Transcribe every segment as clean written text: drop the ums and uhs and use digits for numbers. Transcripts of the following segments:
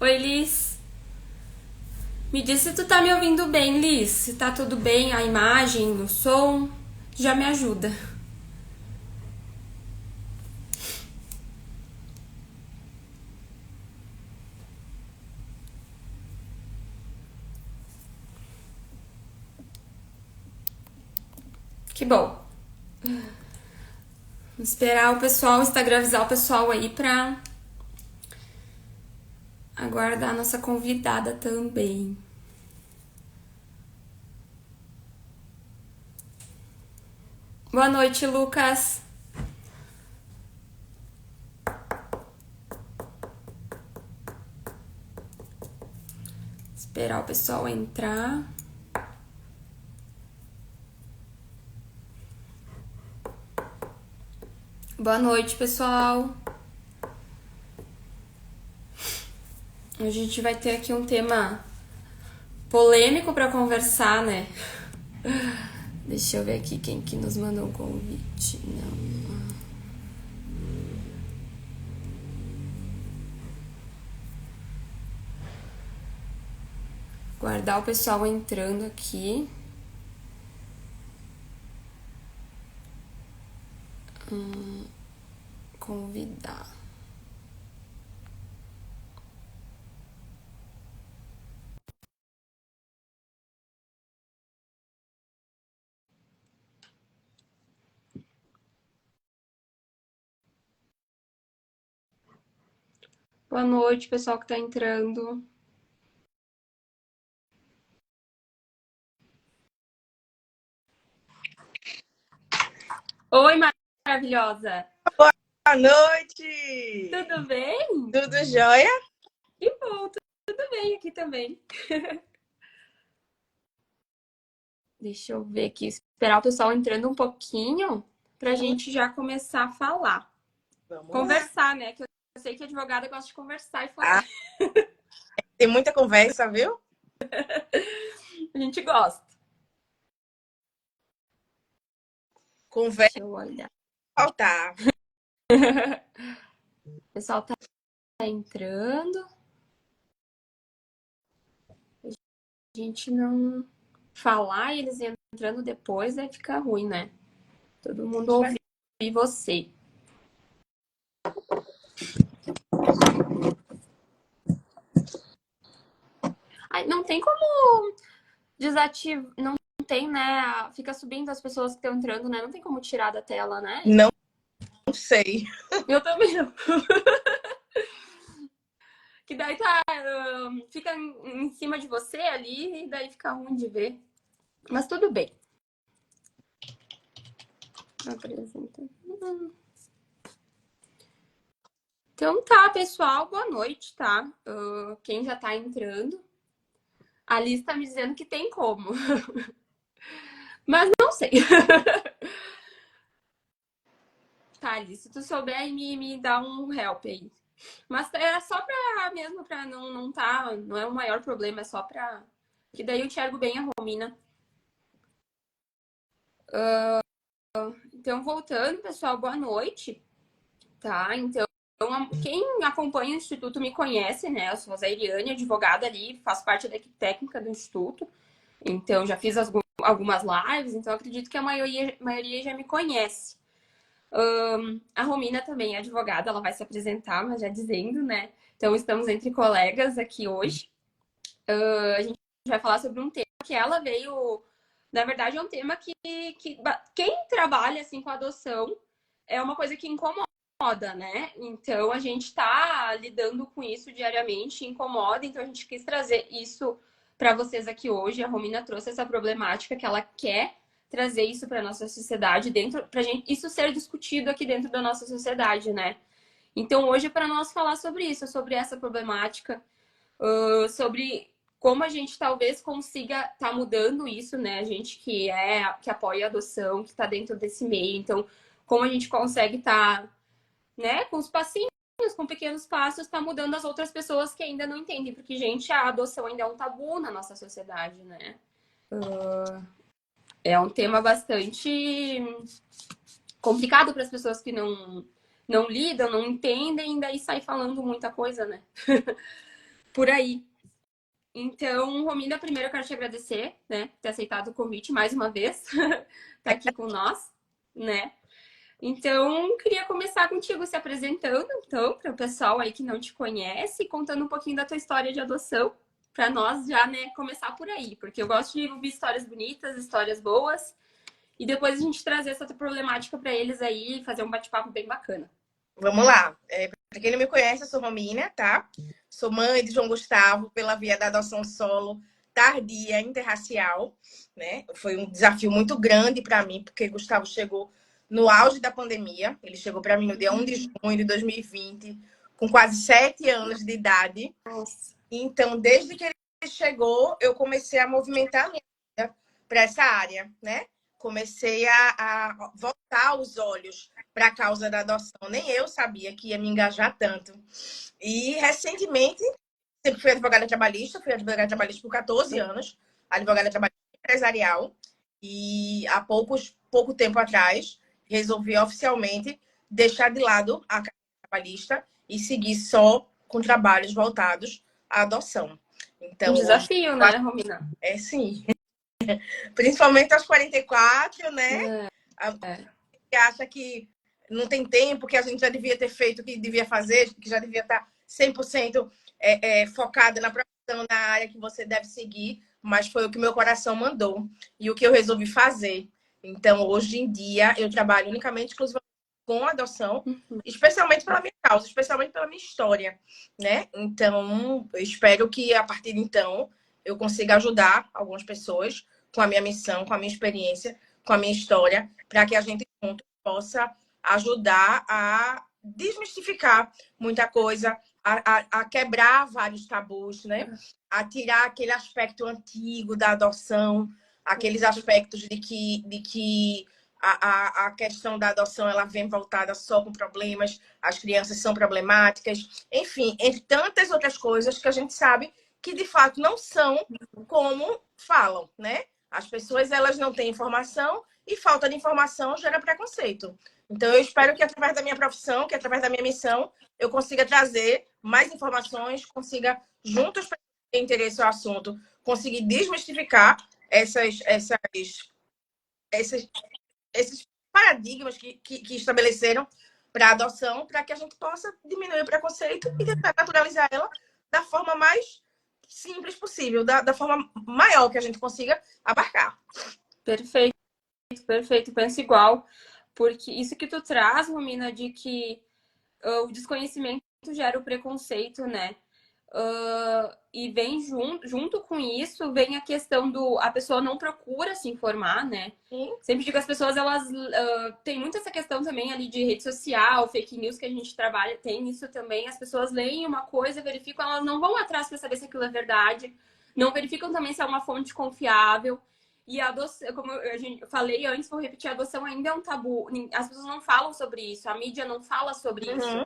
Oi, Liz. Me diz se tu tá me ouvindo bem, Liz. Se tá tudo bem, a imagem, o som, já me ajuda. Que bom. Vou esperar o pessoal, o Instagram avisar o pessoal aí pra aguardar a nossa convidada também. Boa noite, Lucas. Esperar o pessoal entrar. Boa noite, pessoal. A gente vai ter aqui um tema polêmico pra conversar, né? Deixa eu ver aqui quem que nos mandou um convite. Não. Guardar o pessoal entrando aqui. Convidar. Boa noite, pessoal que tá entrando. Oi, maravilhosa. Boa noite! Tudo bem? Tudo jóia? Que bom, tudo bem aqui também. Deixa eu ver aqui, esperar o pessoal entrando um pouquinho pra gente já começar a falar. Vamos lá. Conversar, né? Que eu sei que a advogada gosta de conversar e Ah, falar. tem muita conversa, viu? A gente gosta. Conversa Deixa eu olhar. faltar. O pessoal tá entrando. A gente não falar e eles entrando depois vai ficar ruim, né? Todo mundo ouvir você. Ai, não tem como desativar. Não tem, né? Fica subindo as pessoas que estão entrando, né? Não tem como tirar da tela, né? Não sei. Eu também não. Que daí tá. Fica em cima de você ali e daí fica ruim de ver. Mas tudo bem. Apresenta. Então tá, pessoal, boa noite, tá? Quem já tá entrando. A Liz tá me dizendo que tem como. Mas não sei. Tá, Liz, se tu souber aí me dá um help aí. Mas era só pra mesmo, pra não tá. Não é o maior problema, é só pra. Que daí eu enxergo bem a Romina. Então, voltando, pessoal, boa noite. Tá, então. Quem acompanha o Instituto me conhece, né? Eu sou a Zairiane, advogada ali, faço parte da equipe técnica do Instituto. Então, já fiz algumas lives, então acredito que a maioria já me conhece. A Romina também é advogada, ela vai se apresentar, mas já dizendo, né? Então, estamos entre colegas aqui hoje. A gente vai falar sobre um tema que ela veio. Na verdade, é um tema que quem trabalha assim com adoção é uma coisa que incomoda, né? Então, a gente está lidando com isso diariamente, incomoda, então a gente quis trazer isso para vocês aqui hoje. A Romina trouxe essa problemática que ela quer trazer isso para nossa sociedade dentro, para gente isso ser discutido aqui dentro da nossa sociedade, né? Então hoje é para nós falar sobre isso, sobre essa problemática, sobre como a gente talvez consiga estar tá mudando isso, né? A gente que apoia a adoção, que está dentro desse meio, então como a gente consegue estar, tá, né, com os passinhos, com pequenos passos, está mudando as outras pessoas que ainda não entendem, porque gente, a adoção ainda é um tabu na nossa sociedade, né? É um tema bastante complicado para as pessoas que não lidam, não entendem, e daí sai falando muita coisa, né? por aí. Então, Romina, primeiro eu quero te agradecer, né, por ter aceitado o convite mais uma vez, tá aqui com nós, né? Então, queria começar contigo se apresentando, então, para o pessoal aí que não te conhece, contando um pouquinho da tua história de adoção, para nós já, né, começar por aí, porque eu gosto de ouvir histórias bonitas, histórias boas, e depois a gente trazer essa problemática para eles aí e fazer um bate-papo bem bacana. Vamos lá. Para quem não me conhece, eu sou Romina, tá? Sou mãe de João Gustavo pela via da adoção solo tardia, interracial, né? Foi um desafio muito grande para mim, porque Gustavo chegou no auge da pandemia. Ele chegou para mim no dia 1 de junho de 2020, com quase 7 anos de idade. Nossa. Então, desde que ele chegou, eu comecei a movimentar a minha vida para essa área, né? Comecei a voltar os olhos para a causa da adoção. Nem eu sabia que ia me engajar tanto. E, recentemente, sempre fui advogada trabalhista por 14 anos, advogada trabalhista empresarial. E há pouco tempo atrás, resolvi oficialmente deixar de lado a carreira trabalhista e seguir só com trabalhos voltados à adoção. Um Então, hoje, desafio, né, Romina? é sim. Principalmente aos 44, né? A gente acha que não tem tempo, que a gente já devia ter feito o que devia fazer, que já devia estar 100% focada na profissão, na área que você deve seguir, mas foi o que meu coração mandou e o que eu resolvi fazer. Então, hoje em dia, eu trabalho unicamente, exclusivamente com adoção, especialmente pela minha causa, especialmente pela minha história, né? Então, eu espero que, a partir de então, eu consiga ajudar algumas pessoas com a minha missão, com a minha experiência, com a minha história, para que a gente junto possa ajudar a desmistificar muita coisa, a quebrar vários tabus, né? A tirar aquele aspecto antigo da adoção, aqueles aspectos de que a questão da adoção ela vem voltada só com problemas, as crianças são problemáticas, enfim, entre tantas outras coisas que a gente sabe que de fato não são como falam, né? As pessoas elas não têm informação e falta de informação gera preconceito. Então eu espero que através da minha profissão, que através da minha missão, eu consiga trazer mais informações, consiga juntos para ter interesse ao assunto, conseguir desmistificar esses paradigmas que estabeleceram para a adoção, para que a gente possa diminuir o preconceito e tentar naturalizar ela da forma mais simples possível, da forma maior que a gente consiga abarcar. Perfeito, perfeito. Penso igual. Porque isso que tu traz, Romina, de que o desconhecimento gera o preconceito, né? E vem junto com isso, vem a questão do a pessoa não procura se informar, né? Sim. Sempre digo que as pessoas, elas tem muito essa questão também ali de rede social, fake news que a gente trabalha, tem isso também. As pessoas leem uma coisa, verificam, elas não vão atrás para saber se aquilo é verdade, não verificam também se é uma fonte confiável. E a adoção, como eu falei antes, vou repetir, a adoção ainda é um tabu. As pessoas não falam sobre isso, a mídia não fala sobre isso.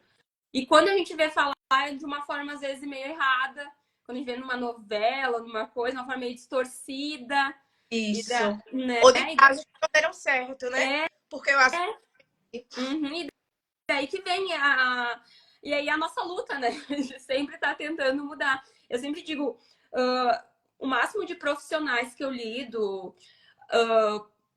E quando a gente vê falar de uma forma, às vezes, meio errada, quando a gente vê numa novela, numa coisa, uma forma meio distorcida. Isso. Né? Ou de casos que não deram certo, né? Porque eu acho E daí que vem e aí a nossa luta, né? A gente sempre tá tentando mudar. Eu sempre digo, o máximo de profissionais que eu lido,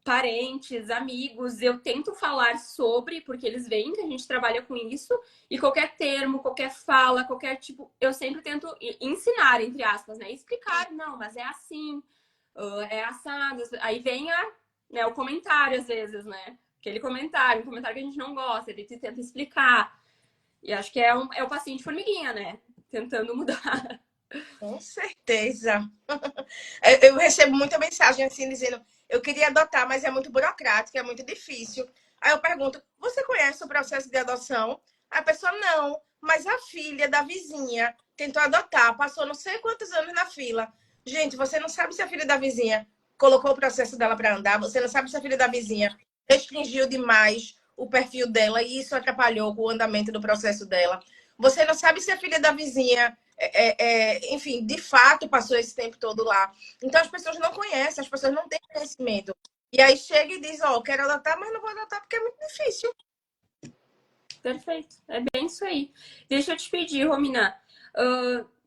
parentes, amigos, eu tento falar sobre, porque eles veem que a gente trabalha com isso, e qualquer termo, qualquer fala, qualquer tipo, eu sempre tento ensinar, entre aspas, né? Explicar, não, mas é assim, é assado. Aí vem né, o comentário, às vezes, né? Aquele comentário, um comentário que a gente não gosta, ele tenta explicar. E acho que é o passinho de formiguinha, né? Tentando mudar. com certeza. Eu recebo muita mensagem assim dizendo, eu queria adotar, mas é muito burocrático, é muito difícil. Aí eu pergunto, você conhece o processo de adoção? A pessoa, não, mas a filha da vizinha tentou adotar, passou não sei quantos anos na fila. Gente, você não sabe se a filha da vizinha colocou o processo dela para andar, você não sabe se a filha da vizinha restringiu demais o perfil dela e isso atrapalhou o andamento do processo dela. Você não sabe se a filha da vizinha enfim, de fato passou esse tempo todo lá. Então as pessoas não conhecem, as pessoas não têm conhecimento. E aí chega e diz, ó, quero adotar, mas não vou adotar porque é muito difícil. Perfeito. É bem isso aí. Deixa eu te pedir, Romina.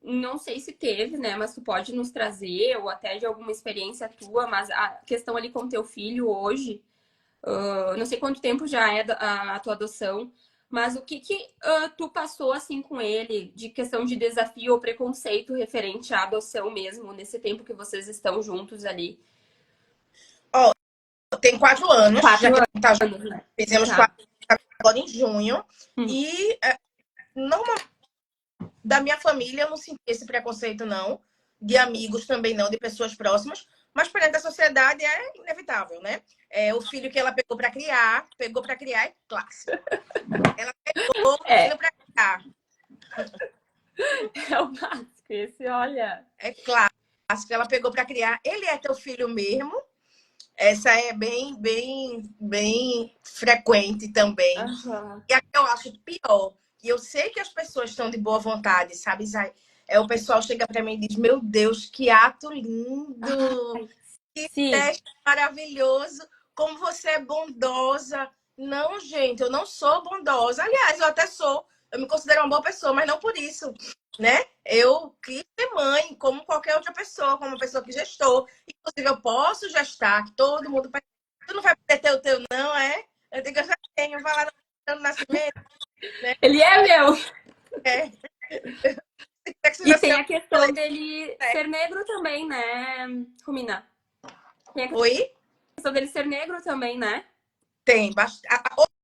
não sei se teve, né? Mas tu pode nos trazer, ou até de alguma experiência tua, mas a questão ali com teu filho hoje, não sei quanto tempo já é a tua adoção, mas o que tu passou assim com ele de questão de desafio ou preconceito referente à adoção mesmo, nesse tempo que vocês estão juntos ali? Ó, tem 4 anos, já 4 que a gente tá junto, anos, né? fizemos Tá. 4 agora em junho. Hum. E normalmente da minha família eu não senti esse preconceito, não. De amigos também não, de pessoas próximas. Mas perante a sociedade é inevitável, né? O filho que ela pegou para criar é clássico. Ela pegou o É, filho para criar. é o básico. Esse, olha. É clássico. Ela pegou para criar. Ele é teu filho mesmo? Essa é bem frequente também. Aham. E a que eu acho pior, e eu sei que as pessoas estão de boa vontade, sabe, Zay? O pessoal chega para mim e diz: Meu Deus, que ato lindo! Ai, Que sim. teste maravilhoso! Como você é bondosa! Não, gente, eu não sou bondosa. Aliás, eu até sou. Eu me considero uma boa pessoa, mas não por isso, né? Eu quis ser mãe, como qualquer outra pessoa, como uma pessoa que gestou. Inclusive, eu posso gestar, que todo mundo... Tu não vai poder ter o teu, não, é? Eu digo, eu já tenho. Vai lá no nascimento, né? Ele é meu. É. É que E seja tem seu, a questão dele ser negro também, né, Romina? Tem a Oi? questão dele ser negro também, né? Tem bastante.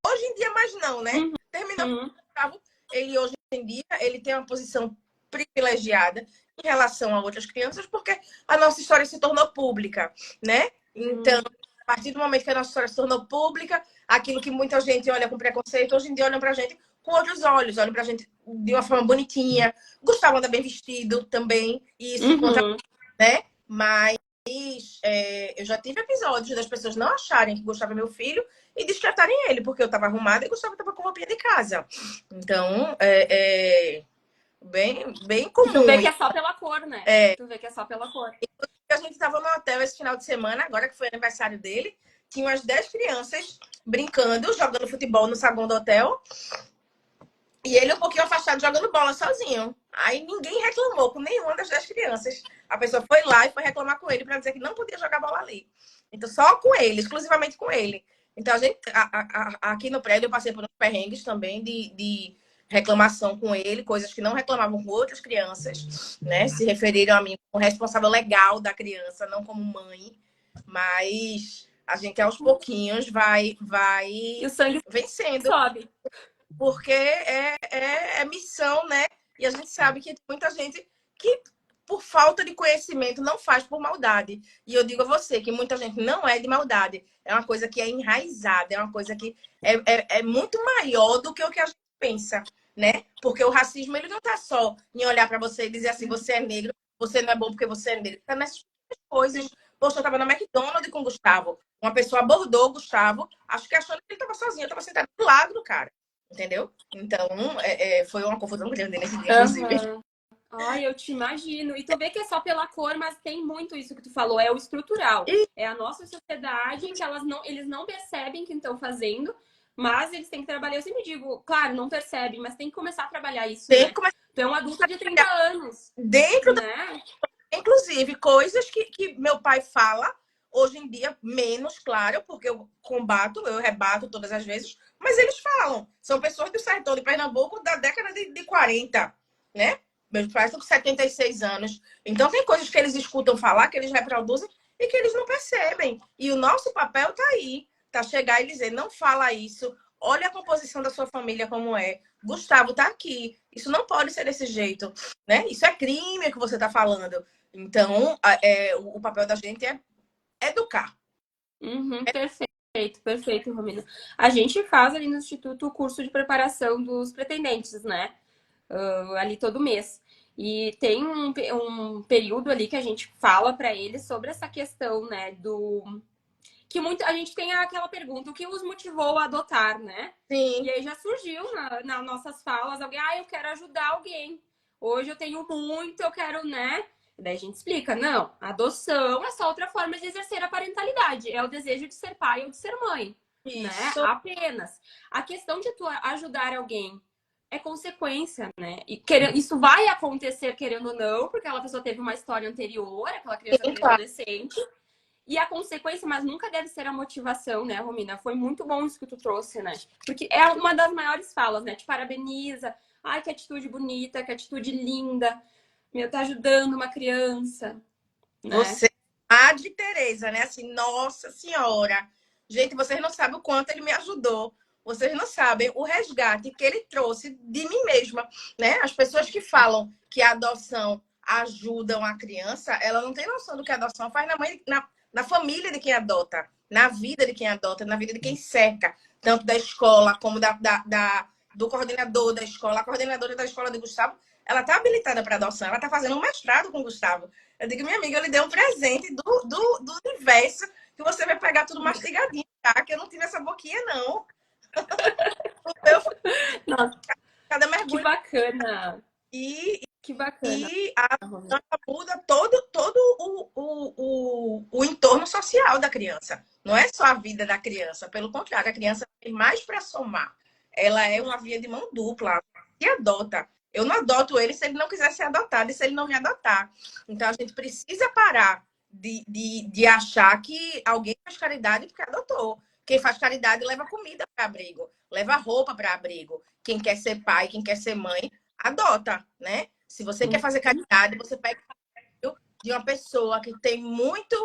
Hoje em dia, mais não, né? Terminou Uhum. com ele hoje em dia, ele tem uma posição privilegiada em relação a outras crianças, porque a nossa história se tornou pública, né? Então, a partir do momento que a nossa história se tornou pública, aquilo que muita gente olha com preconceito, hoje em dia olham pra gente com outros olhos, olham pra gente de uma forma bonitinha. Gustavo anda bem vestido também, e isso conta, Uhum. né? Mas eu já tive episódios das pessoas não acharem que Gustavo é meu filho e destratarem ele, porque eu tava arrumada e Gustavo tava com roupinha de casa. Então, bem E tu vê comum. que é só pela cor, né? Tu vê que é só pela cor. A gente tava no hotel esse final de semana, agora que foi aniversário dele, tinha umas 10 crianças brincando, jogando futebol no saguão do hotel. E ele um pouquinho afastado, jogando bola sozinho. Aí ninguém reclamou com nenhuma das 10 crianças. A pessoa foi lá e foi reclamar com ele para dizer que não podia jogar bola ali. Então, só com ele, exclusivamente com ele. Então, aqui no prédio eu passei por uns perrengues também de reclamação com ele, coisas que não reclamavam com outras crianças, né? Se referiram a mim como responsável legal da criança, não como mãe. Mas a gente aos pouquinhos vai E o sangue vencendo, sobe. porque é missão, né? E a gente sabe que tem muita gente que, por falta de conhecimento, não faz por maldade. E eu digo a você que muita gente não é de maldade. É uma coisa que é enraizada, é uma coisa que é muito maior do que o que a gente pensa, né? Porque o racismo, ele não tá só em olhar para você e dizer assim, você é negro, você não é bom porque você é negro. Tá nessas coisas. Poxa, eu tava na McDonald's com o Gustavo. Uma pessoa abordou o Gustavo, acho que achando que ele tava sozinho. Eu tava sentada do lado do cara. Entendeu? Então, foi uma confusão grande nesse dia, inclusive. Uhum. Ai, eu te imagino. E tu vê que é só pela cor, mas tem muito isso que tu falou, é o estrutural. E É a nossa sociedade que eles não percebem que estão fazendo, mas eles têm que trabalhar. Eu sempre digo, claro, não percebem, mas tem que começar a trabalhar isso, tem que né? começar Tu é um adulto de 30 anos, dentro, né? inclusive, coisas que meu pai fala, hoje em dia, menos, claro, porque eu combato, eu rebato todas as vezes, mas eles falam. São pessoas do sertão de Pernambuco da década de 40, né? Meus pais estão com 76 anos. Então, tem coisas que eles escutam falar, que eles reproduzem e que eles não percebem. E o nosso papel tá aí, tá chegar e dizer, não fala isso, olha a composição da sua família como é. Gustavo tá aqui. Isso não pode ser desse jeito, né? Isso é crime que você tá falando. Então, o papel da gente é educar. Uhum, perfeito, perfeito, Romina. A gente faz ali no Instituto o curso de preparação dos pretendentes, né? Ali todo mês. E tem um período ali que a gente fala para eles sobre essa questão, né, do que muito a gente tem aquela pergunta, o que os motivou a adotar, né? Sim. E aí já surgiu nas nossas falas alguém, eu quero ajudar alguém. Hoje eu tenho muito, eu quero, né? Daí a gente explica, não, a adoção é só outra forma de exercer a parentalidade, é o desejo de ser pai ou de ser mãe, né? Isso. Apenas. A questão de tu ajudar alguém é consequência, né? E isso vai acontecer querendo ou não, porque aquela pessoa teve uma história anterior, aquela criança, Sim, aquele claro. adolescente. E a consequência, mas nunca deve ser a motivação, né, Romina? Foi muito bom isso que tu trouxe, né? Porque é uma das maiores falas, né? Te parabeniza. Ai, que atitude bonita, que atitude linda. Meu, tá ajudando uma criança, né? Você, Madre Teresa, né? Assim, Nossa Senhora. Gente, vocês não sabem o quanto ele me ajudou. Vocês não sabem o resgate que ele trouxe de mim mesma, né? As pessoas que falam que a adoção ajuda uma criança, ela não tem noção do que a adoção faz na família de quem adota, na vida de quem adota, na vida de quem cerca, tanto da escola como do coordenador da escola. A coordenadora da escola de Gustavo, ela está habilitada para adoção, ela está fazendo um mestrado com o Gustavo. Eu digo, minha amiga, eu lhe dei um presente do universo, que você vai pegar tudo mastigadinho, tá? Que eu não tive essa boquinha, não. Eu fui Nossa, cada que mergulho bacana. e, Que bacana. e a muda todo o entorno social da criança. Não é só a vida da criança, pelo contrário, a criança tem mais para somar. Ela é uma via de mão dupla. Se adota. Eu não adoto ele se ele não quiser ser adotado e se ele não me adotar. Então a gente precisa parar de achar que alguém faz caridade porque adotou. Quem faz caridade leva comida para abrigo, leva roupa para abrigo. Quem quer ser pai, quem quer ser mãe, adota, né? Se você quer fazer caridade, você pega de uma pessoa que tem muita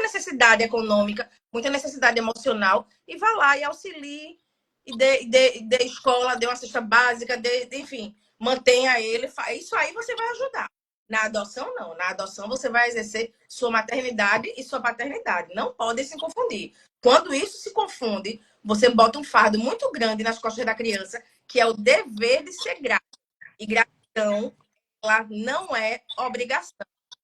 necessidade econômica, muita necessidade emocional, e vá lá e auxilie, e dê escola, dê uma cesta básica, enfim, mantenha ele. Isso aí você vai ajudar. Na adoção, não. Na adoção, você vai exercer sua maternidade e sua paternidade. Não podem se confundir. Quando isso se confunde, você bota um fardo muito grande nas costas da criança, que é o dever de ser grato. E gratidão, ela não é obrigação.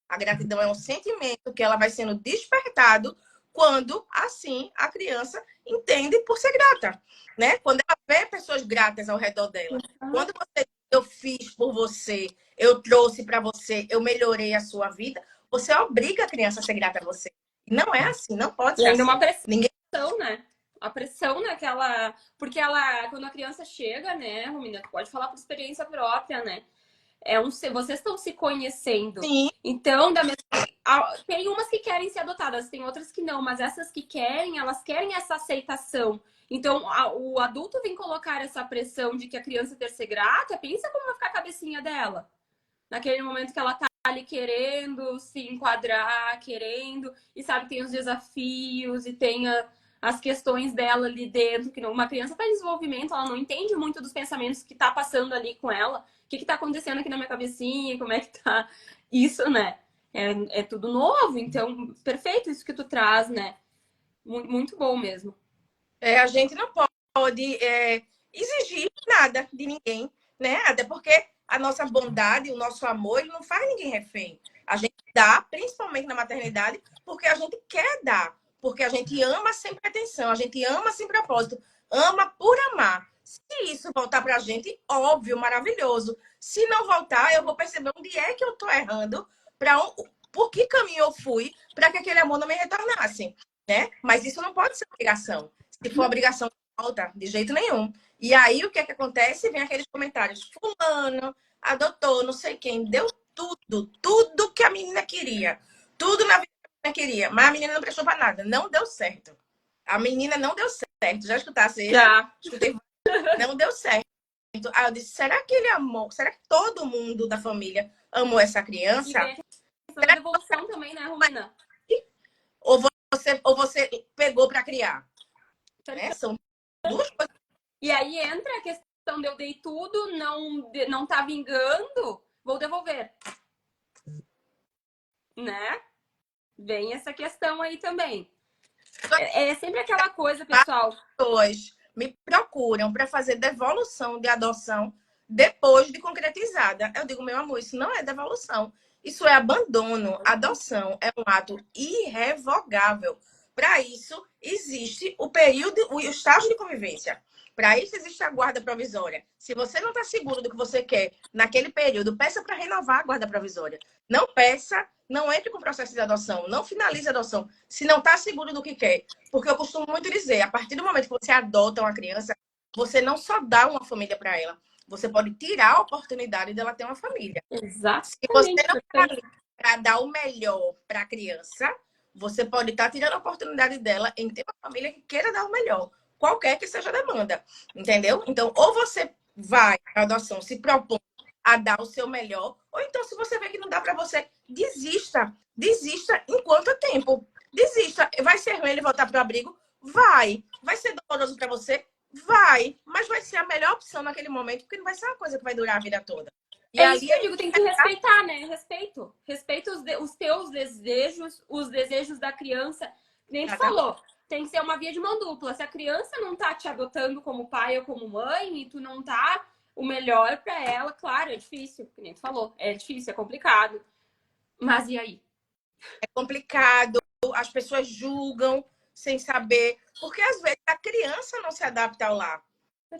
A gratidão é um sentimento que ela vai sendo despertado quando, assim, a criança entende por ser grata, né? Quando ela vê pessoas gratas ao redor dela. Quando você, eu fiz por você, eu trouxe para você, eu melhorei a sua vida, você obriga a criança a ser grata a você. Não é assim, não pode E ser ainda assim. uma pressão, Ninguém né? A pressão naquela. Porque ela, quando a criança chega, né, Romina, tu pode falar por experiência própria, né? Vocês estão se conhecendo. sim, Então, tem umas que querem ser adotadas, tem outras que não, mas essas que querem, elas querem essa aceitação. Então, o adulto vem colocar essa pressão de que a criança ter ser grata, pensa como vai ficar a cabecinha dela. Naquele momento que ela tá ali querendo se enquadrar, querendo, e sabe que tem os desafios e tem as questões dela ali dentro, que uma criança está em desenvolvimento, ela não entende muito dos pensamentos que tá passando ali com ela. O que que tá acontecendo aqui na minha cabecinha? Como é que tá isso, né? É tudo novo, então, perfeito isso que tu traz, né? Muito, muito bom mesmo. a gente não pode exigir nada de ninguém, né? Até porque a nossa bondade, o nosso amor, ele não faz ninguém refém. A gente dá, principalmente na maternidade, porque a gente quer dar, porque a gente ama sem pretensão, a gente ama sem propósito, ama por amar. Se isso voltar para a gente, óbvio, maravilhoso. Se não voltar, eu vou perceber onde é que eu estou errando, por que caminho eu fui para que aquele amor não me retornasse, né? Mas isso não pode ser obrigação. Se for obrigação, volta, de jeito nenhum. E aí, o que é que acontece? Vem aqueles comentários. Fulano adotou, não sei quem, deu tudo que a menina queria. Tudo na vida que a menina queria. Mas a menina não prestou para nada. Não deu certo. A menina não deu certo. Já escutasse esse? Já. Escutei. Não deu certo. Aí eu disse, será que ele amou? Será que todo mundo da família amou essa E criança? vem a questão da devolução também, né, Romina? Ou você pegou para criar? Né? São duas coisas. E aí entra a questão de eu dei tudo, não tá vingando, vou devolver. Né? Vem essa questão aí também. É sempre aquela coisa, pessoal. Pessoas me procuram para fazer devolução de adoção depois de concretizada. Eu digo, meu amor, isso não é devolução. Isso é abandono. Adoção é um ato irrevogável. Para isso, existe o período, o estágio de convivência. Para isso, existe a guarda provisória. Se você não está seguro do que você quer naquele período, peça para renovar a guarda provisória. Não peça, não entre com o processo de adoção, não finalize a adoção, se não está seguro do que quer. Porque eu costumo muito dizer, a partir do momento que você adota uma criança, você não só dá uma família para ela, Você pode tirar a oportunidade dela ter uma família. Exatamente. Se você não está ali para dar o melhor para a criança, você pode estar tirando a oportunidade dela em ter uma família que queira dar o melhor, qualquer que seja a demanda, entendeu? Então, ou você vai para a adoção, se propõe a dar o seu melhor, ou então, se você vê que não dá para você, desista. Desista enquanto é tempo. Desista. Vai ser ruim ele voltar para o abrigo? Vai. Vai ser doloroso para você? Vai. Mas vai ser a melhor opção naquele momento, porque não vai ser uma coisa que vai durar a vida toda. E é isso que eu digo, tem que respeitar, né? Respeito. Respeita os teus desejos, os desejos da criança. Nem tu falou, tem que ser uma via de mão dupla. Se a criança não tá te adotando como pai ou como mãe, e tu não tá o melhor para ela, claro, é difícil, nem tu falou. É difícil, é complicado. Mas e aí? É complicado, as pessoas julgam sem saber. Porque às vezes a criança não se adapta ao lar.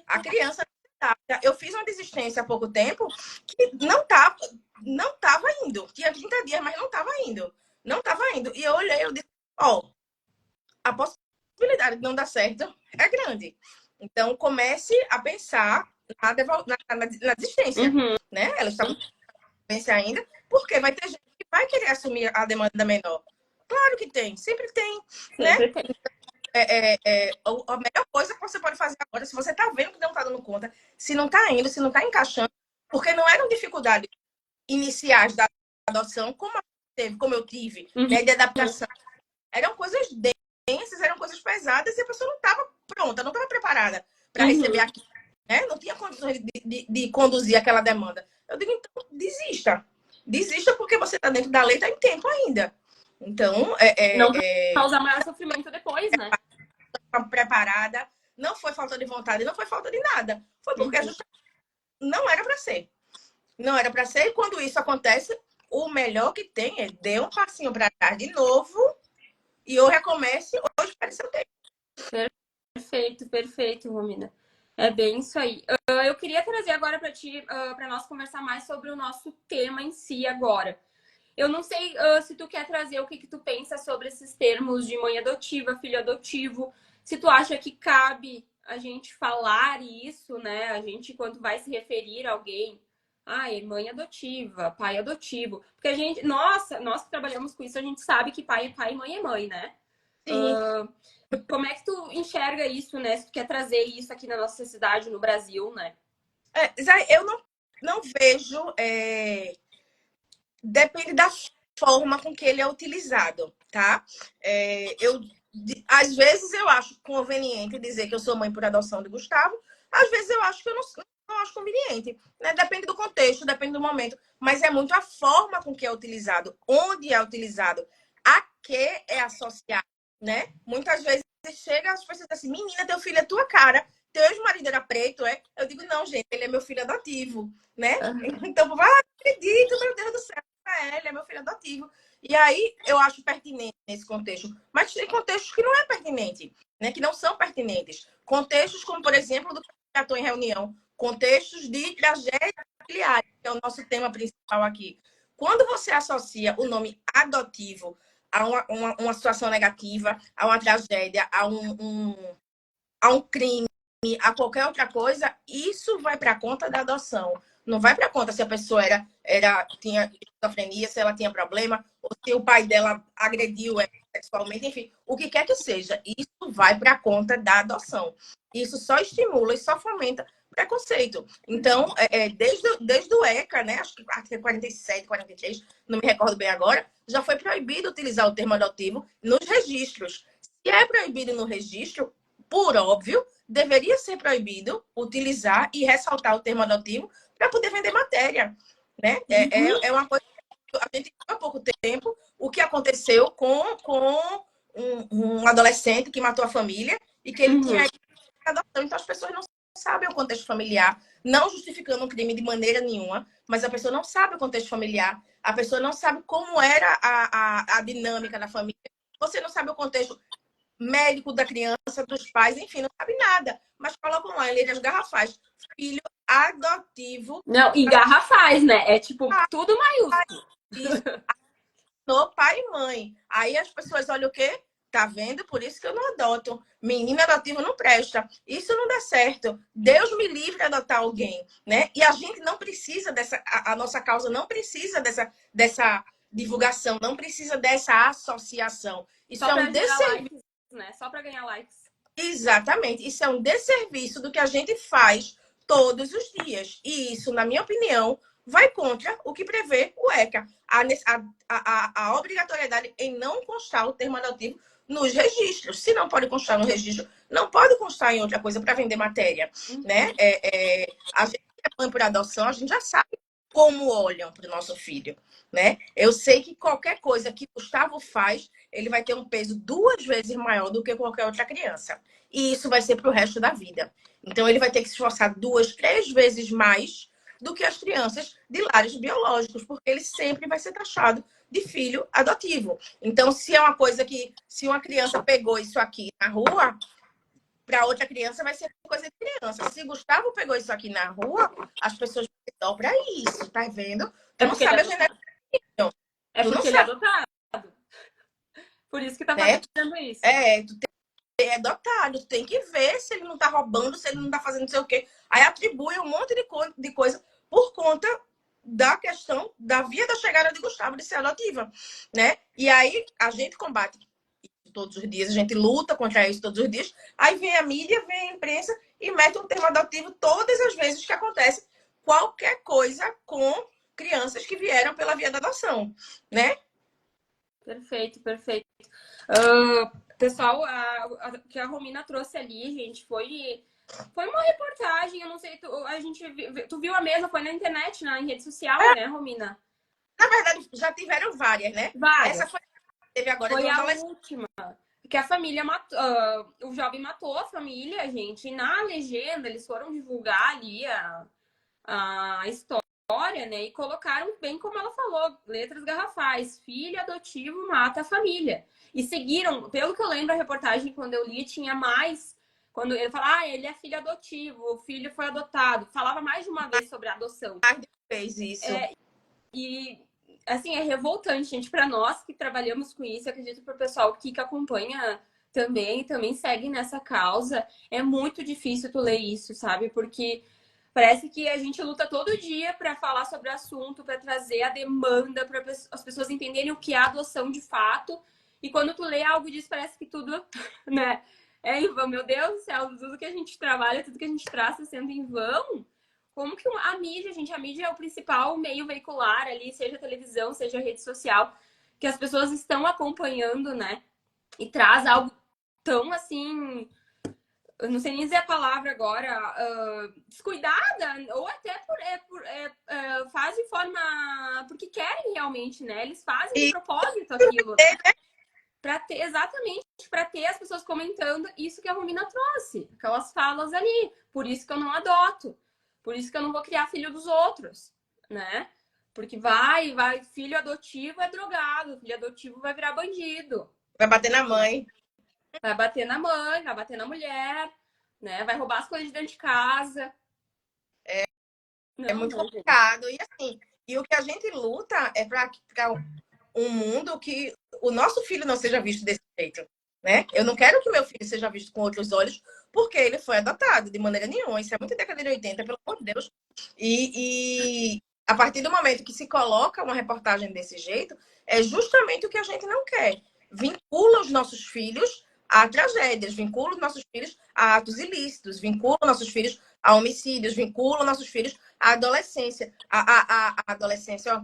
A criança não se adapta. Eu fiz uma desistência há pouco tempo que não tava indo. Tinha 30 dias, mas não estava indo. Não estava indo. E eu olhei, eu disse, a possibilidade de não dar certo é grande. Então, comece a pensar na desistência. Uhum. Né? Ela está pensando ainda, porque vai ter gente que vai querer assumir a demanda menor. Claro que tem, sempre tem. Sempre né? Tem. A melhor coisa que você pode fazer agora, se você está vendo que não está dando conta, se não está indo, se não está encaixando, porque não eram dificuldades iniciais da adoção, como eu tive, né, de adaptação. Eram coisas densas, eram coisas pesadas e a pessoa não estava pronta, não estava preparada para receber aquilo. Né? Não tinha condições de conduzir aquela demanda. Eu digo, então, desista. Desista porque você está dentro da lei, está em tempo ainda. Então, não causar maior sofrimento depois, né? Preparada, não foi falta de vontade, não foi falta de nada. Foi porque não era para ser. Não era para ser, e quando isso acontece, o melhor que tem é dê um passinho para trás de novo e eu recomece, hoje para seu tempo. Perfeito, Romina. É bem isso aí. Eu queria trazer agora para ti, para nós conversar mais sobre o nosso tema em si agora. Eu não sei se tu quer trazer o que tu pensa sobre esses termos de mãe adotiva, filho adotivo. Se tu acha que cabe a gente falar isso, né? A gente, quando vai se referir a alguém, mãe adotiva, pai adotivo. Porque a gente, nós que trabalhamos com isso, a gente sabe que pai é pai e mãe é mãe, né? Como é que tu enxerga isso, né? Se tu quer trazer isso aqui na nossa sociedade, no Brasil, né? Eu não vejo... Depende da forma com que ele é utilizado, tá? Às vezes eu acho conveniente dizer que eu sou mãe por adoção de Gustavo, às vezes eu acho que eu não acho conveniente, né? Depende do contexto, depende do momento, mas é muito a forma com que é utilizado, onde é utilizado, a que é associado, né? Muitas vezes chega as pessoas assim, menina, teu filho é tua cara, teu ex-marido era preto, é? Eu digo, não, gente, ele é meu filho adotivo, né? Então, acredito, meu Deus do céu, ele é meu filho adotivo. E aí, eu acho pertinente nesse contexto. Mas tem contextos que não é pertinente, né? Que não são pertinentes. Contextos como, por exemplo, do que eu estou em reunião. Contextos de tragédia familiar, que é o nosso tema principal aqui. Quando você associa o nome adotivo a uma situação negativa, a uma tragédia, a um crime, a qualquer outra coisa, isso vai para a conta da adoção. Não vai para a conta se a pessoa tinha esquizofrenia, se ela tinha problema, ou se o pai dela agrediu ela sexualmente, enfim, o que quer que seja. Isso vai para a conta da adoção. Isso só estimula e só fomenta preconceito. Então, desde o ECA, né, acho que 47, 43, não me recordo bem agora, já foi proibido utilizar o termo adotivo nos registros. Se é proibido no registro, por óbvio, deveria ser proibido utilizar e ressaltar o termo adotivo para poder vender matéria, né? É uma coisa que a gente viu há pouco tempo o que aconteceu com um adolescente que matou a família e que ele tinha adoção. Então as pessoas não sabem o contexto familiar, não justificando um crime de maneira nenhuma, mas a pessoa não sabe o contexto familiar, a pessoa não sabe como era a dinâmica da família, você não sabe o contexto médico da criança, dos pais, enfim, não sabe nada. Mas colocam lá em letras garrafais, filho adotivo. Não, e garrafais, né? É tipo, tudo maiúsculo. Isso. No pai e mãe. Aí as pessoas olham o quê? Tá vendo? Por isso que eu não adoto. Menino adotivo não presta. Isso não dá certo. Deus me livre de adotar alguém, né? E a gente não precisa dessa... A nossa causa não precisa dessa divulgação, não precisa dessa associação. Isso Só é para um gerar desserviço. likes, né? Só para ganhar likes. Exatamente. Isso é um desserviço do que a gente faz todos os dias. E isso, na minha opinião, vai contra o que prevê o ECA. A obrigatoriedade em não constar o termo adotivo nos registros. Se não pode constar no registro, não pode constar em outra coisa para vender matéria. Né? A gente que é mãe por adoção, a gente já sabe como olham para o nosso filho. Né? Eu sei que qualquer coisa que Gustavo faz, ele vai ter um peso 2 vezes maior do que qualquer outra criança. E isso vai ser para o resto da vida. Então, ele vai ter que se esforçar 2, 3 vezes mais do que as crianças de lares biológicos, porque ele sempre vai ser taxado de filho adotivo. Então, se é uma coisa que, se uma criança pegou isso aqui na rua, para outra criança vai ser coisa de criança. Se Gustavo pegou isso aqui na rua, as pessoas vão para isso, tá vendo? Tu não sabe a genética. É porque ele é adotado. Por isso que tá fazendo isso. Tu é adotado, tu tem que ver se ele não tá roubando, se ele não tá fazendo não sei o quê. Aí atribui um monte de coisa por conta da questão da via da chegada de Gustavo de ser adotiva, né? E aí a gente combate todos os dias, a gente luta contra isso todos os dias. Aí vem a mídia, vem a imprensa e mete um termo adotivo todas as vezes que acontece qualquer coisa com crianças que vieram pela via da adoção, né? Perfeito. Pessoal, que a Romina trouxe ali, gente, foi uma reportagem, eu não sei, tu viu a mesma, foi na internet, em rede social, né, Romina? Na verdade, já tiveram várias, né? Várias. Essa foi teve agora foi a última. Que a família matou, o jovem matou a família, gente, e na legenda eles foram divulgar ali a história, né? E colocaram bem como ela falou, letras garrafais, filho adotivo mata a família. E seguiram, pelo que eu lembro a reportagem, quando eu li, tinha mais. Quando ele fala, ele é filho adotivo, o filho foi adotado. Falava mais de uma vez sobre a adoção. Fez isso. E, assim, é revoltante, gente, para nós que trabalhamos com isso, acredito para o pessoal que acompanha também segue nessa causa. É muito difícil tu ler isso, sabe? Porque parece que a gente luta todo dia para falar sobre o assunto, para trazer a demanda, para as pessoas entenderem o que é adoção de fato. E quando tu lê algo disso, parece que tudo, né? É em vão, meu Deus do céu, tudo que a gente trabalha, tudo que a gente traça sendo em vão. Como que a mídia, gente, a mídia é o principal meio veicular ali, seja televisão, seja rede social, que as pessoas estão acompanhando, né? E traz algo tão assim, eu não sei nem dizer a palavra agora, descuidada, ou até faz de forma porque querem realmente, né? Eles fazem de propósito aquilo. Exatamente para ter as pessoas comentando isso que a Romina trouxe, aquelas falas ali. Por isso que eu não adoto. Por isso que eu não vou criar filho dos outros, né? Porque filho adotivo é drogado, filho adotivo vai virar bandido. Vai bater na mãe. Vai bater na mãe, vai bater na mulher, né? Vai roubar as coisas de dentro de casa. É muito complicado. E assim, o que a gente luta é para um mundo que o nosso filho não seja visto desse jeito, né? Eu não quero que meu filho seja visto com outros olhos, porque ele foi adotado de maneira nenhuma. Isso é muito década de 80, pelo amor de Deus. E a partir do momento que se coloca uma reportagem desse jeito, é justamente o que a gente não quer. Vincula os nossos filhos a tragédias, vincula os nossos filhos a atos ilícitos, vincula os nossos filhos a homicídios, vincula os nossos filhos à adolescência, a adolescência, ó,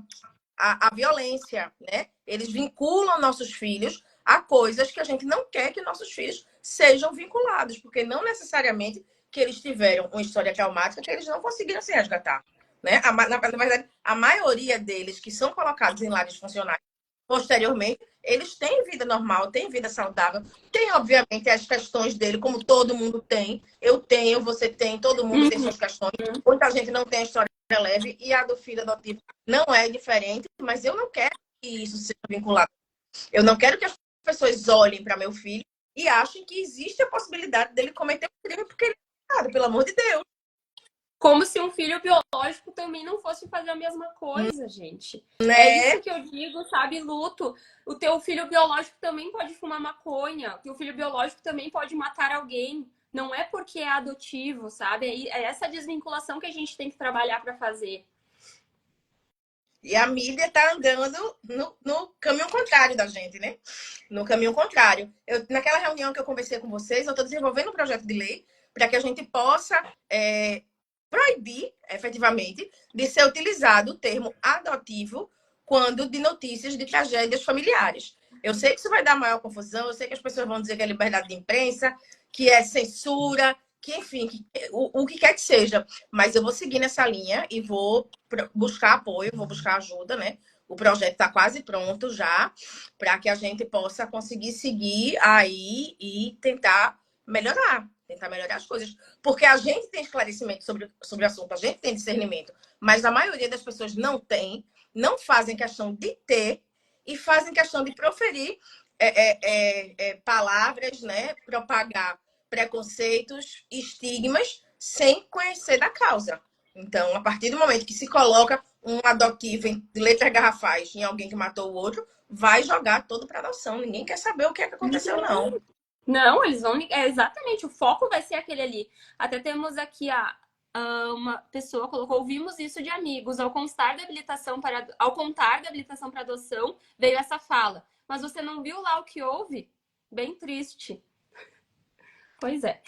a violência, né? Eles vinculam nossos filhos a coisas que a gente não quer que nossos filhos sejam vinculados, porque não necessariamente que eles tiveram uma história traumática que eles não conseguiram se resgatar, né? Na verdade, a maioria deles que são colocados em lares funcionais posteriormente, eles têm vida normal, têm vida saudável, tem, obviamente, as questões dele, como todo mundo tem. Eu tenho, você tem, todo mundo tem suas questões. Muita gente não tem a história leve e a do filho adotivo não é diferente, mas eu não quero que isso seja vinculado. Eu não quero que as pessoas olhem para meu filho e achem que existe a possibilidade dele cometer um crime porque ele é errado, pelo amor de Deus. Como se um filho biológico também não fosse fazer a mesma coisa, gente. É Né? isso que eu digo, sabe, Luto? O teu filho biológico também pode fumar maconha. O teu filho biológico também pode matar alguém. Não é porque é adotivo, sabe? É essa desvinculação que a gente tem que trabalhar para fazer. E a mídia está andando no caminho contrário da gente, né? No caminho contrário. Naquela reunião que eu conversei com vocês, eu estou desenvolvendo um projeto de lei para que a gente possa proibir, efetivamente, de ser utilizado o termo adotivo quando de notícias de tragédias familiares. Eu sei que isso vai dar maior confusão, eu sei que as pessoas vão dizer que é liberdade de imprensa, que é censura, que, enfim, o que quer que seja. Mas eu vou seguir nessa linha e vou buscar apoio, vou buscar ajuda, né? O projeto está quase pronto já, para que a gente possa conseguir seguir aí e tentar melhorar as coisas. Porque a gente tem esclarecimento sobre o assunto, a gente tem discernimento, mas a maioria das pessoas não tem, não fazem questão de ter e fazem questão de proferir palavras, né? Propagar preconceitos, estigmas, sem conhecer da causa. Então, a partir do momento que se coloca um adotivo de letras garrafais em alguém que matou o outro, vai jogar todo para adoção. Ninguém quer saber o que é que aconteceu, não. Não, eles vão. É exatamente, o foco vai ser aquele ali. Até temos aqui uma pessoa colocou, ouvimos isso de amigos. Ao contar da habilitação para adoção, veio essa fala. Mas você não viu lá o que houve? Bem triste. Pois é.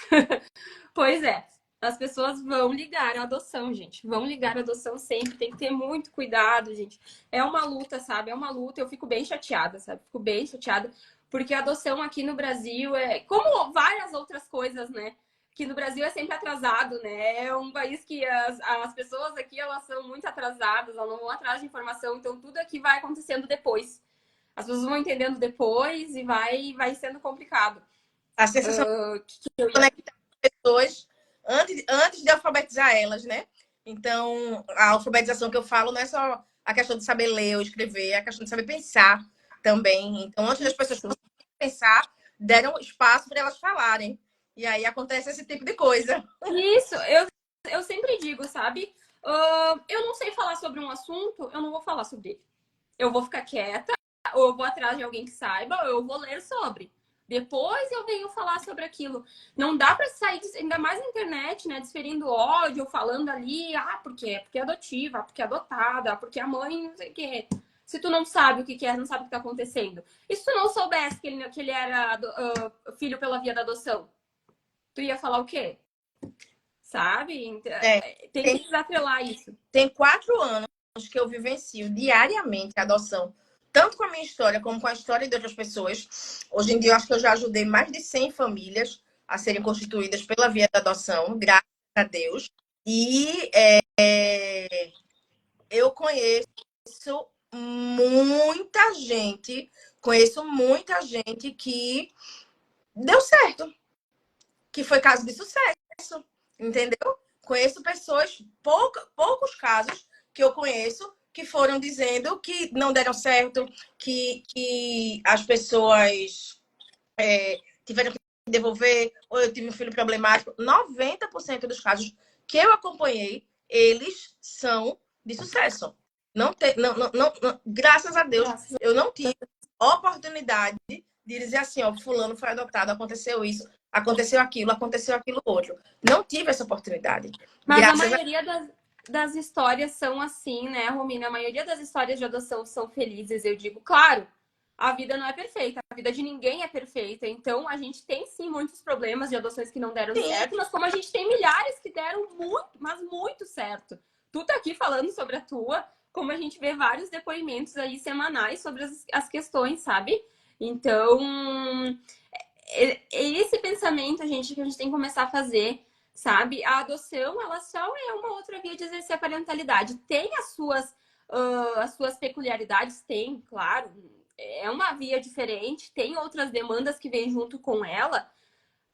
Pois é. As pessoas vão ligar a adoção, gente. Vão ligar a adoção sempre. Tem que ter muito cuidado, gente. É uma luta, sabe? É uma luta. Eu fico bem chateada, sabe? Fico bem chateada. Porque a adoção aqui no Brasil é... Como várias outras coisas, né? Que no Brasil é sempre atrasado, né? É um país que as pessoas aqui, elas são muito atrasadas. Elas não vão atrás de informação. Então, tudo aqui vai acontecendo depois. As pessoas vão entendendo depois e vai sendo complicado. A sensação de Ia... conectar as pessoas antes de alfabetizar elas, né? Então, a alfabetização que eu falo não é só a questão de saber ler ou escrever, é a questão de saber pensar também. Então, antes das pessoas conseguirem pensar, deram espaço para elas falarem. E aí acontece esse tipo de coisa. Isso, eu sempre digo, sabe? Eu não sei falar sobre um assunto, eu não vou falar sobre ele. Eu vou ficar quieta, ou eu vou atrás de alguém que saiba, ou eu vou ler sobre. Depois eu venho falar sobre aquilo. Não dá para sair, ainda mais na internet, né? Desferindo ódio, falando ali, por quê? Porque é adotiva, porque é adotada, porque a mãe não sei o quê. Se tu não sabe o que é, não sabe o que tá acontecendo. E se tu não soubesse que ele era filho pela via da adoção? Tu ia falar o quê? Sabe? Tem que desatrelar isso. Tem 4 anos que eu vivencio diariamente a adoção, tanto com a minha história como com a história de outras pessoas. Hoje em dia, eu acho que eu já ajudei mais de 100 famílias a serem constituídas pela via da adoção, graças a Deus. E eu conheço muita gente que deu certo, que foi caso de sucesso, entendeu? Conheço pessoas, poucos casos que eu conheço que foram dizendo que não deram certo, que as pessoas tiveram que devolver, ou eu tive um filho problemático. 90% dos casos que eu acompanhei, eles são de sucesso. Graças a Deus, eu não tive oportunidade de dizer assim, ó, fulano foi adotado, aconteceu isso, aconteceu aquilo outro. Não tive essa oportunidade. Mas a Graças maioria das histórias são assim, né, Romina? A maioria das histórias de adoção são felizes, eu digo. Claro, a vida não é perfeita, a vida de ninguém é perfeita. Então, a gente tem sim muitos problemas de adoções que não deram certo, mas como a gente tem milhares que deram muito, mas muito certo. Tu tá aqui falando sobre a tua, como a gente vê vários depoimentos aí semanais sobre as questões, sabe? Então, esse pensamento, gente, que a gente tem que começar a fazer, sabe? A adoção, ela só é uma outra via de exercer a parentalidade. Tem as suas peculiaridades, tem, claro. É uma via diferente, tem outras demandas que vêm junto com ela,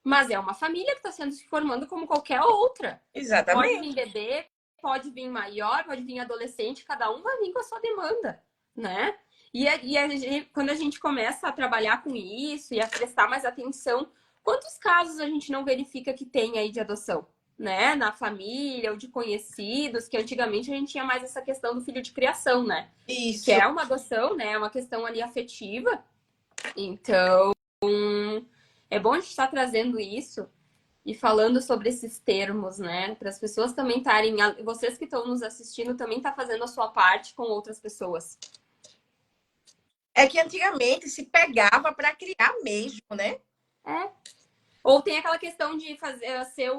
mas é uma família que está sendo se formando como qualquer outra. Exatamente. Pode vir bebê, pode vir maior, pode vir adolescente, cada um vai vir com a sua demanda, né? Quando a gente começa a trabalhar com isso e a prestar mais atenção, quantos casos a gente não verifica que tem aí de adoção, né, na família ou de conhecidos, que antigamente a gente tinha mais essa questão do filho de criação, né? Que Isso. é uma adoção, né? É uma questão ali afetiva. Então, é bom a gente estar trazendo isso e falando sobre esses termos, né? Para as pessoas também estarem. Vocês que estão nos assistindo também tá fazendo a sua parte com outras pessoas. É que antigamente se pegava para criar mesmo, né? É. Ou tem aquela questão de fazer ser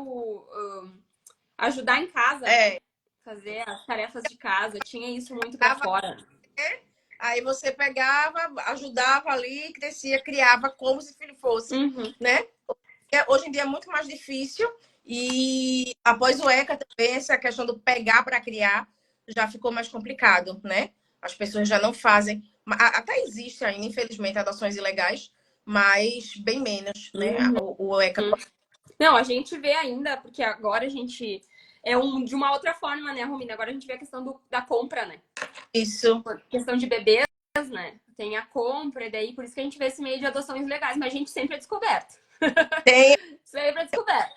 ajudar em casa, né? Fazer as tarefas de casa. Tinha isso muito para fora. Aí você pegava, ajudava ali, crescia, criava como se filho fosse, né? Hoje em dia é muito mais difícil. E após o ECA também, essa questão do pegar para criar já ficou mais complicado, né? As pessoas já não fazem. Até existe ainda, infelizmente, adoções ilegais, mas bem menos, né? O ECA. Não, a gente vê ainda, porque agora a gente. De uma outra forma, né, Romina? Agora a gente vê a questão da compra, né? Isso. A questão de bebês, né? Tem a compra, e daí por isso que a gente vê esse meio de adoções legais, mas a gente sempre é descoberto. Tem. Sempre é descoberto.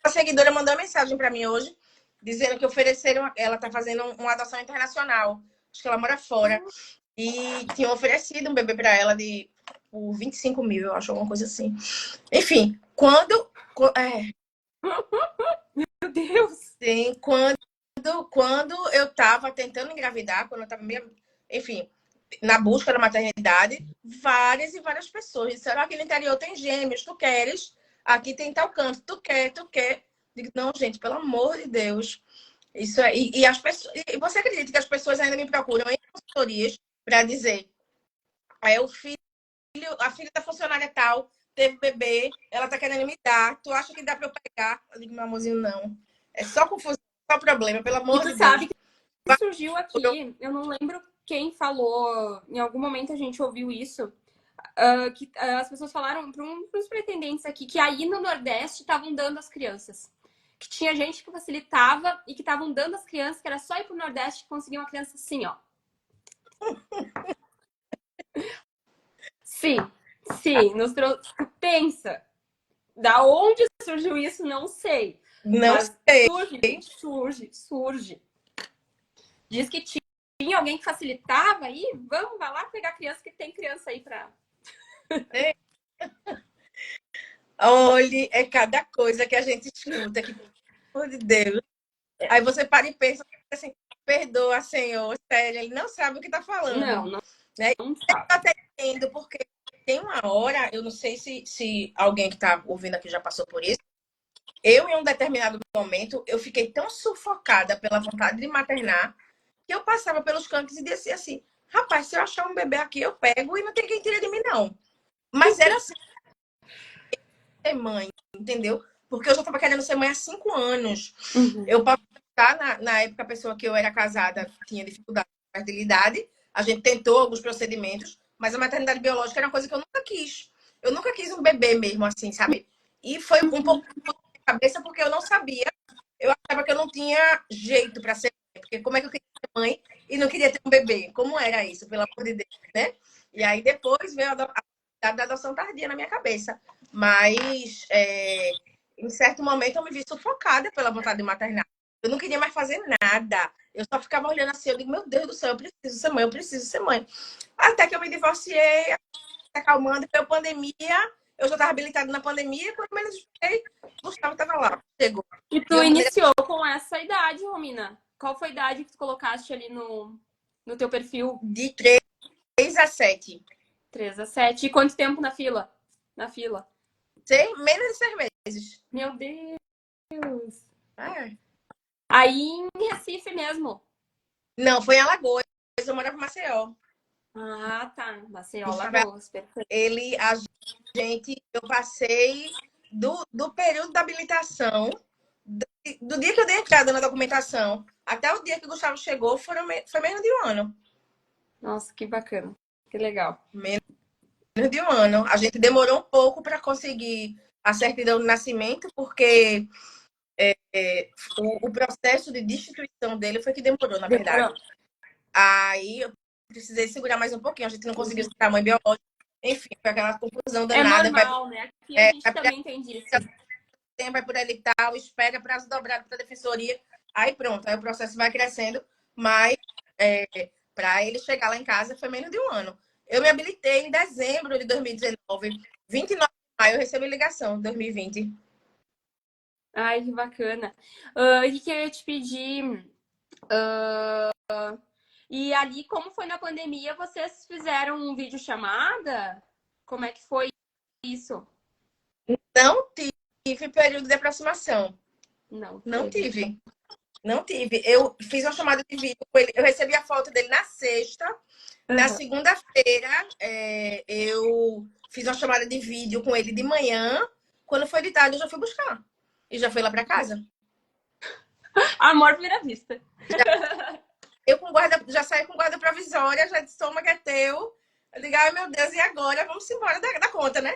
A seguidora mandou uma mensagem para mim hoje, dizendo que ofereceram. Ela está fazendo uma adoção internacional. Acho que ela mora fora. E tinham oferecido um bebê para ela por 25 mil, eu acho, alguma coisa assim. Enfim, Meu Deus! Sim, quando eu estava tentando engravidar, quando eu estava meio. Enfim, na busca da maternidade, várias e várias pessoas disseram: aqui no interior tem gêmeos, tu queres? Aqui tem tal canto, tu quer, tu quer. Digo, não, gente, pelo amor de Deus. Isso é, e as pessoas, e você acredita que as pessoas ainda me procuram em consultorias para dizer: o filho, a filha da funcionária tal teve bebê, ela tá querendo me dar, tu acha que dá para eu pegar? Eu digo, meu amorzinho, não. É só confusão, só problema, pelo E amor tu de sabe Deus. que surgiu aqui, eu não lembro quem falou, em algum momento a gente ouviu isso, que as pessoas falaram para uns pretendentes aqui que aí no Nordeste estavam dando as crianças. Que tinha gente que facilitava e que estavam dando as crianças, que era só ir pro Nordeste que conseguia uma criança assim, ó. Sim, sim, pensa. Da onde surgiu isso, não sei. Não Mas sei. surge. Diz que tinha alguém que facilitava aí, vai lá pegar criança, que tem criança aí pra. Olhe, é cada coisa que a gente escuta, que, pelo amor de Deus. Aí você para e pensa assim, perdoa, Senhor, sério, ele não sabe o que está falando. Não Né? sabe. Eu até entendo, porque tem uma hora, eu não sei se alguém que está ouvindo aqui já passou por isso, eu, em um determinado momento, eu fiquei tão sufocada pela vontade de maternar, que eu passava pelos cantos e dizia assim, rapaz, se eu achar um bebê aqui, eu pego e não tem quem tire de mim, não. Mas era assim, ser mãe, entendeu? Porque eu já estava querendo ser mãe há 5 anos. Eu posso estar, na época, a pessoa que eu era casada tinha dificuldade com fertilidade. A gente tentou alguns procedimentos, mas a maternidade biológica era uma coisa que eu nunca quis. Eu nunca quis um bebê mesmo, assim, sabe? E foi um pouco de cabeça porque eu não sabia. Eu achava que eu não tinha jeito para ser mãe. Porque como é que eu queria ser mãe e não queria ter um bebê? Como era isso, pelo amor de Deus, né? E aí depois veio a da adoção tardia na minha cabeça. Mas em certo momento eu me vi sufocada pela vontade de maternar. Eu não queria mais fazer nada. Eu só ficava olhando assim, eu digo, meu Deus do céu, eu preciso ser mãe, eu preciso ser mãe. Até que eu me divorciei, acalmando, veio pandemia, eu já estava habilitada na pandemia, e quando menos esperei, Gustavo estava lá, chegou. E tu iniciou com essa idade, Romina? Qual foi a idade que tu colocaste ali no teu perfil? De 3 a 7. 3 a 7. E quanto tempo na fila? Menos de 6 meses. Meu Deus. É. Aí em Recife mesmo. Não, foi em Alagoas. Eu morava em Maceió. Ah, tá. Maceió, Gustavo, Alagoas. Perfeito. eu passei do período da habilitação, do dia que eu dei entrada na documentação, até o dia que o Gustavo chegou, foi menos de um ano. Nossa, que bacana. Que legal. Menos de um ano. A gente demorou um pouco para conseguir a certidão de nascimento, porque o processo de destituição dele foi que demorou, na verdade. Aí eu precisei segurar mais um pouquinho. A gente não conseguiu segurar a mãe biológica. Enfim, foi aquela confusão danada. É normal, né? Aqui a gente também tem disso. tempo, vai por edital, espera prazo dobrado para a defensoria. Aí pronto, aí o processo vai crescendo, mas para ele chegar lá em casa foi menos de um ano. Eu me habilitei em dezembro de 2019, 29 de maio eu recebi ligação, 2020. Ai, que bacana. E que eu ia te pedir. E ali, como foi na pandemia, vocês fizeram um vídeo chamada? Como é que foi isso? Não tive período de aproximação. Não Não teve. tive. Não tive. Eu fiz uma chamada de vídeo com ele. Eu recebi a foto dele na sexta. Na segunda-feira, eu fiz uma chamada de vídeo com ele de manhã. Quando foi de tarde, eu já fui buscar. E já fui lá para casa. Amor à primeira vista. Eu com guarda, já saí com guarda provisória, já disse, toma que é teu. Eu digo, ai meu Deus, e agora? Vamos embora da conta, né?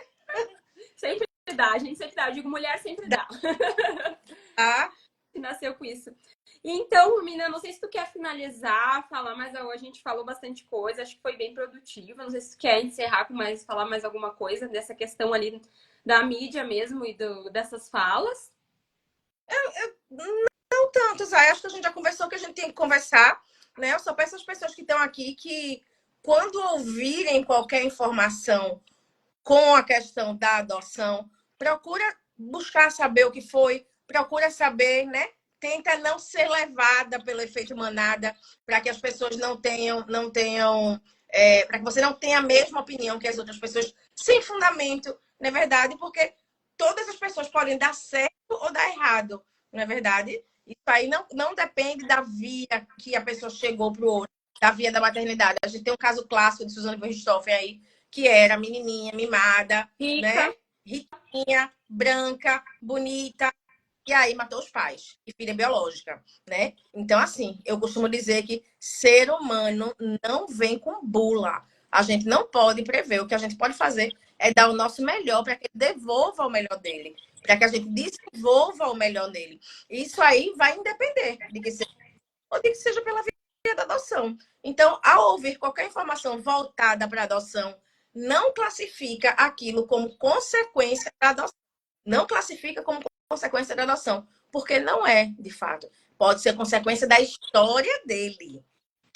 Sempre dá, a gente sempre dá. Eu digo, mulher sempre dá. Tá? Nasceu com isso. Então, Mina, não sei se tu quer finalizar, falar mais. A gente falou bastante coisa, acho que foi bem produtivo. Não sei se tu quer encerrar com mais, falar mais alguma coisa dessa questão ali da mídia mesmo e dessas falas. Não tanto, Zay. Acho que a gente já conversou que a gente tem que conversar, né? Eu só peço às pessoas que estão aqui que, quando ouvirem qualquer informação com a questão da adoção, procura buscar saber o que foi, procura saber, né? Tenta não ser levada pelo efeito manada, para que as pessoas não tenham, para que você não tenha a mesma opinião que as outras pessoas, sem fundamento, não é verdade? Porque todas as pessoas podem dar certo ou dar errado, não é verdade? Isso aí não depende da via que a pessoa chegou para o outro, da via da maternidade. A gente tem um caso clássico de Suzane von Richthofen aí, que era menininha, mimada, Rica. né? Riquinha, branca, bonita, e aí matou os pais e filha biológica, né? Então, assim, eu costumo dizer que ser humano não vem com bula. A gente não pode prever. O que a gente pode fazer é dar o nosso melhor para que ele devolva o melhor dele, para que a gente desenvolva o melhor dele. Isso aí vai independer de que seja, ou de que seja pela via da adoção. Então, ao ouvir qualquer informação voltada para a adoção, não classifica aquilo como consequência da adoção. Não classifica como consequência da adoção, porque não é, de fato. Pode ser consequência da história dele,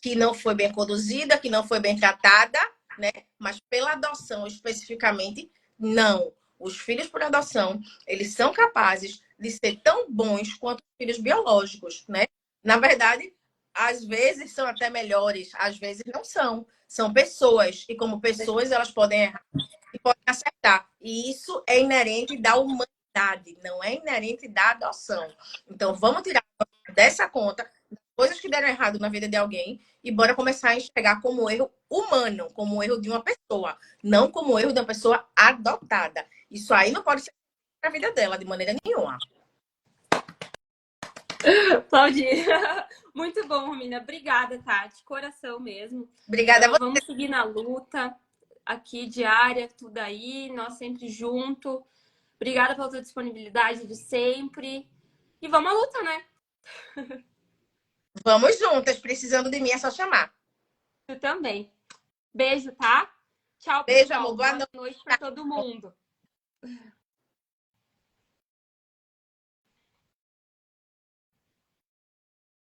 que não foi bem conduzida, que não foi bem tratada, né? Mas pela adoção especificamente, não. Os filhos por adoção, eles são capazes de ser tão bons quanto os filhos biológicos, né? Na verdade, às vezes são até melhores, às vezes não são. São pessoas, e como pessoas elas podem errar e podem acertar. E isso é inerente da humanidade, não é inerente da adoção. Então, vamos tirar dessa conta coisas que deram errado na vida de alguém e bora começar a enxergar como erro humano, como erro de uma pessoa, não como erro de uma pessoa adotada. Isso aí não pode ser na vida dela, de maneira nenhuma. Claudir. Muito bom, Romina. Obrigada, Tati. Coração mesmo. Obrigada a você. Vamos seguir na luta aqui diária, tudo aí, nós sempre junto. Obrigada pela tua disponibilidade de sempre. E vamos à luta, né? Vamos juntas, precisando de mim é só chamar. Tu também. Beijo, tá? Tchau, Beijo, pessoal. amor. Boa noite para todo mundo.